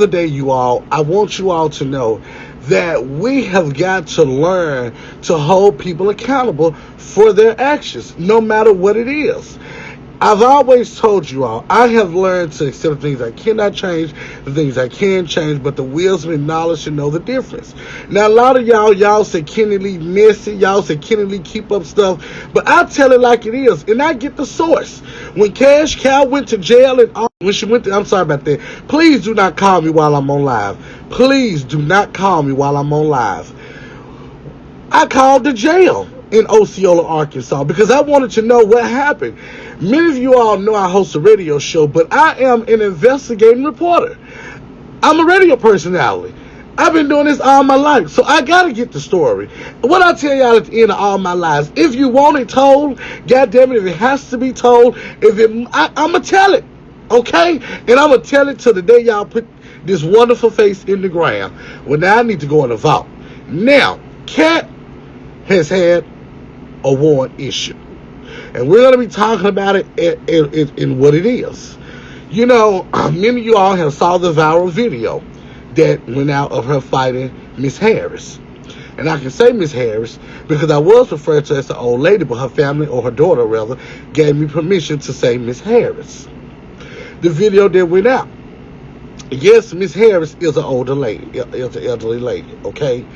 Today, you all, I want you all to know that we have got to learn to hold people accountable for their actions, no matter what it is. I've always told you all, I have learned to accept things I cannot change, the things I can change, but the wisdom and knowledge to know the difference. Now, a lot of y'all say Kenny Lee messy, y'all say Kenny Lee keep up stuff, but I tell it like it is, and I get the source. When Cash Cow went to jail and when she went to, I'm sorry about that. Please do not call me while I'm on live. Please do not call me while I'm on live. I called the jail in Osceola, Arkansas, because I wanted to know what happened. Many of you all know I host a radio show, but I am an investigating reporter. I'm a radio personality. I've been doing this all my life, so I gotta get the story. What I tell y'all at the end of all my lives, if you want it told, goddamn it, if it has to be told, I'ma tell it, okay? And I'ma tell it till the day y'all put this wonderful face in the ground. Well, now I need to go in the vault. Now, Cat has had a warrant issue, and we're going to be talking about it in what it is. You know, many of you all have saw the viral video that went out of her fighting Miss Harris. And I can say Miss Harris because I was referred to as the old lady, but her family, or her daughter rather, gave me permission to say Miss Harris. The video that went out, yes, Miss Harris is an older lady, is an elderly lady, okay?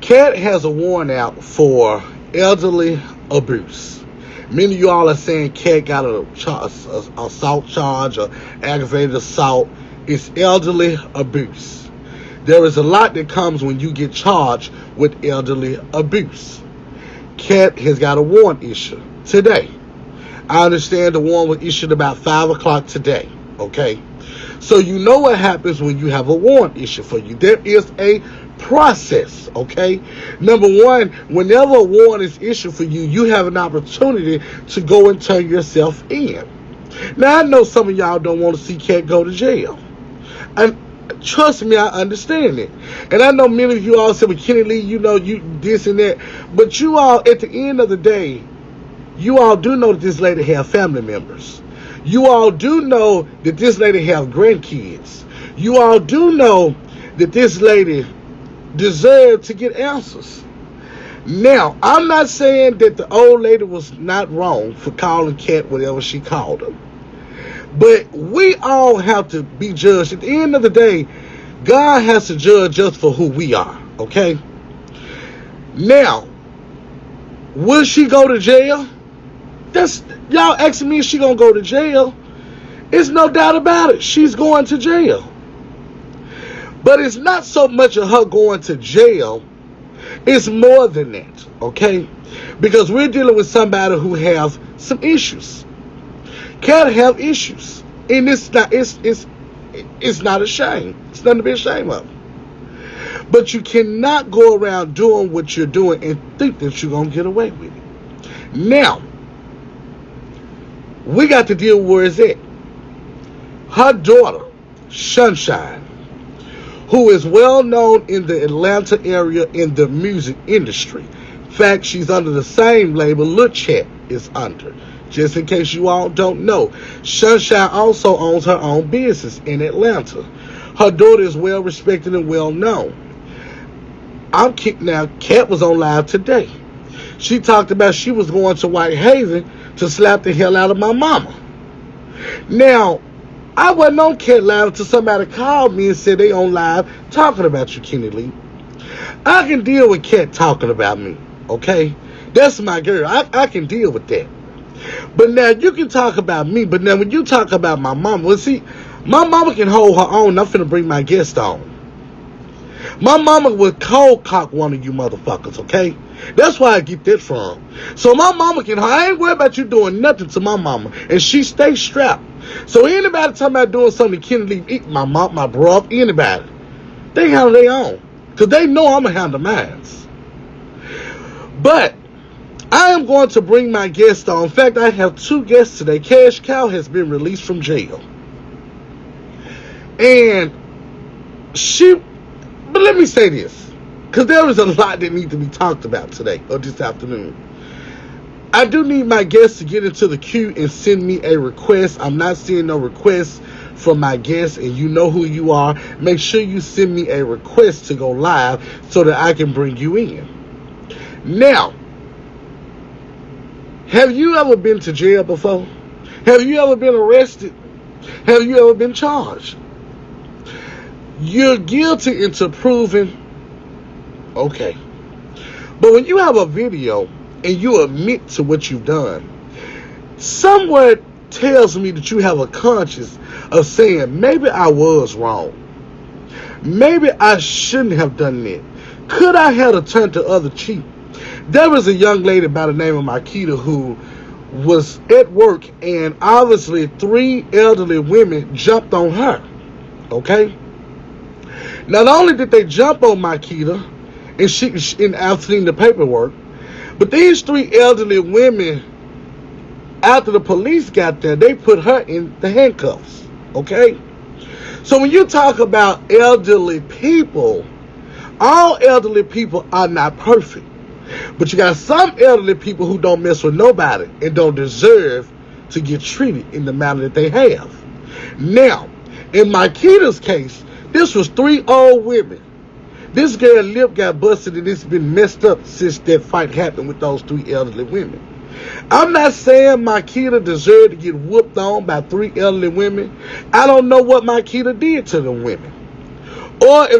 Cat has a warrant out for elderly abuse. Many of you all are saying Cat got a assault charge or aggravated assault. It's elderly abuse. There is a lot that comes when you get charged with elderly abuse. Cat has got a warrant issue today. I understand the warrant was issued about 5 o'clock today, okay? So you know what happens when you have a warrant issue for you. There is a process, okay? Number one, whenever a warrant is issued for you, you have an opportunity to go and turn yourself in. Now, I know some of y'all don't want to see Cat go to jail. And trust me, I understand it. And I know many of you all say, well, Kenny Lee, you know, you this and that. But you all, at the end of the day, you all do know that this lady have family members. You all do know that this lady have grandkids. You all do know that this lady deserve to get answers. Now, I'm not saying that the old lady was not wrong for calling Cat whatever she called her. But we all have to be judged. At the end of the day, God has to judge us for who we are, okay? Now, will she go to jail? That's y'all asking me if she gonna go to jail. It's no doubt about it. She's going to jail. But it's not so much of her going to jail. It's more than that, okay? Because we're dealing with somebody who have some issues. Cat have issues. And it's not a shame. It's nothing to be ashamed of. But you cannot go around doing what you're doing and think that you're going to get away with it. Now, we got to deal with where it's at. Her daughter, Sunshine, who is well known in the Atlanta area in the music industry. In fact, she's under the same label Lil Chat is under. Just in case you all don't know, Sunshine also owns her own business in Atlanta. Her daughter is well respected and well known. Now, Cat was on live today. She talked about she was going to Whitehaven to slap the hell out of my mama. Now, I wasn't on Cat Live until somebody called me and said they on live talking about you, Kenny Lee. I can deal with Cat talking about me, okay? That's my girl. I can deal with that. But now you can talk about me, but now when you talk about my mama, well, see, my mama can hold her own. I'm finna bring my guest on. My mama would cold cock one of you motherfuckers, okay? That's where I get that from. So my mama I ain't worried about you doing nothing to my mama. And she stays strapped. So anybody talking about doing something to Kenny Lee, eat my mom, my bro, anybody, they handle their own. Because they know I'm going to handle mine. But I am going to bring my guest on. In fact, I have 2 guests today. Cash Cow has been released from jail. And but let me say this, because there is a lot that needs to be talked about today or this afternoon. I do need my guests to get into the queue and send me a request. I'm not seeing no requests for my guests and you know who you are, make sure you send me a request to go live so that I can bring you in. Now, have you ever been to jail before? Have you ever been arrested? Have you ever been charged? You're guilty until proven. Okay. But when you have a video and you admit to what you've done, somewhere tells me that you have a conscience of saying, maybe I was wrong. Maybe I shouldn't have done that. Could I have turned the other cheek? There was a young lady by the name of Makita who was at work, and obviously 3 elderly women jumped on her. Okay? Not only did they jump on Makita, and I've seen the paperwork, but these 3 elderly women, after the police got there, they put her in the handcuffs. Okay? So when you talk about elderly people, all elderly people are not perfect. But you got some elderly people who don't mess with nobody and don't deserve to get treated in the manner that they have. Now, in Makita's case, this was 3 old women. This girl's lip got busted and it's been messed up since that fight happened with those 3 elderly women. I'm not saying Makita deserved to get whooped on by 3 elderly women. I don't know what Makita did to the women. Or if